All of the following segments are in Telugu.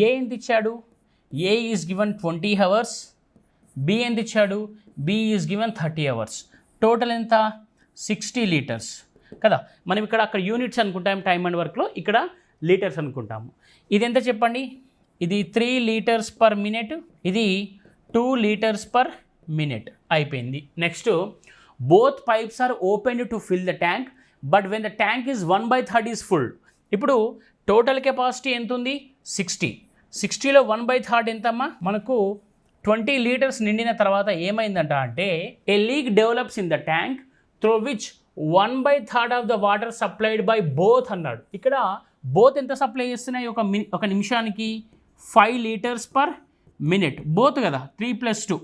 ఏ ఎంత ఇచ్చాడు, A is given 20 hours, B ఎంత ఇచ్చాడు, B is given 30 hours. Total ఎంత 60 లీటర్స్ కదా. మనం ఇక్కడ అక్కడ యూనిట్స్ అనుకుంటాం టైమ్ అండ్ వర్క్లో, ఇక్కడ లీటర్స్ అనుకుంటాము. ఇది ఎంత చెప్పండి, ఇది 3 లీటర్స్ పర్ మినిట్, ఇది 2 లీటర్స్ పర్ మినిట్. అయిపోయింది. Next, both pipes are open to fill the tank but when the tank is 1/3 is full. ఇప్పుడు టోటల్ కెపాసిటీ ఎంత ఉంది 60, 60లో 1/3 ఎంతమ్మా మనకు 20 లీటర్స్ నిండిన తర్వాత ఏమైందంట అంటే a leak develops in the tank through which 1/3 of the water supplied by both అన్నాడు. ఇక్కడ బోత్ ఎంత సప్లై చేస్తున్నాయి ఒక నిమిషానికి 5 లీటర్స్ పర్ మినిట్. బోత్ కదా 3 + 2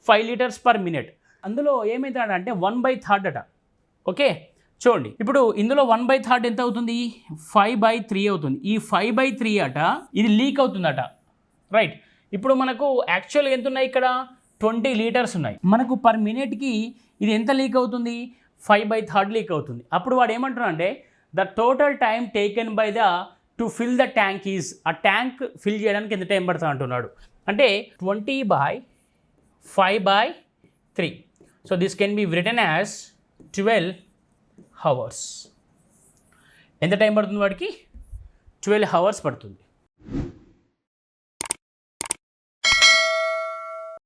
5 లీటర్స్ పర్ మినిట్. అందులో ఏమవుతాడంటే 1/3 అట. ఓకే చూడండి, ఇప్పుడు ఇందులో 1/3 ఎంత అవుతుంది 5/3 అవుతుంది. ఈ 5/3 అట ఇది లీక్ అవుతుందట. రైట్, ఇప్పుడు మనకు యాక్చువల్గా ఎంత ఉన్నాయి ఇక్కడ 20 లీటర్స్ ఉన్నాయి. మనకు పర్ మినిట్కి ఇది ఎంత లీక్ అవుతుంది 5/3 లీక్ అవుతుంది. అప్పుడు వాడు ఏమంటున్నా అంటే the total time taken by the to fill the tank is, ఆ ట్యాంక్ ఫిల్ చేయడానికి ఎంత టైం పడుతుంది అంటున్నాడు. అంటే 20/5/3. So this can be written as 12 hours. ఎంత టైం పడుతుంది వాడికి 12 అవర్స్ పడుతుంది.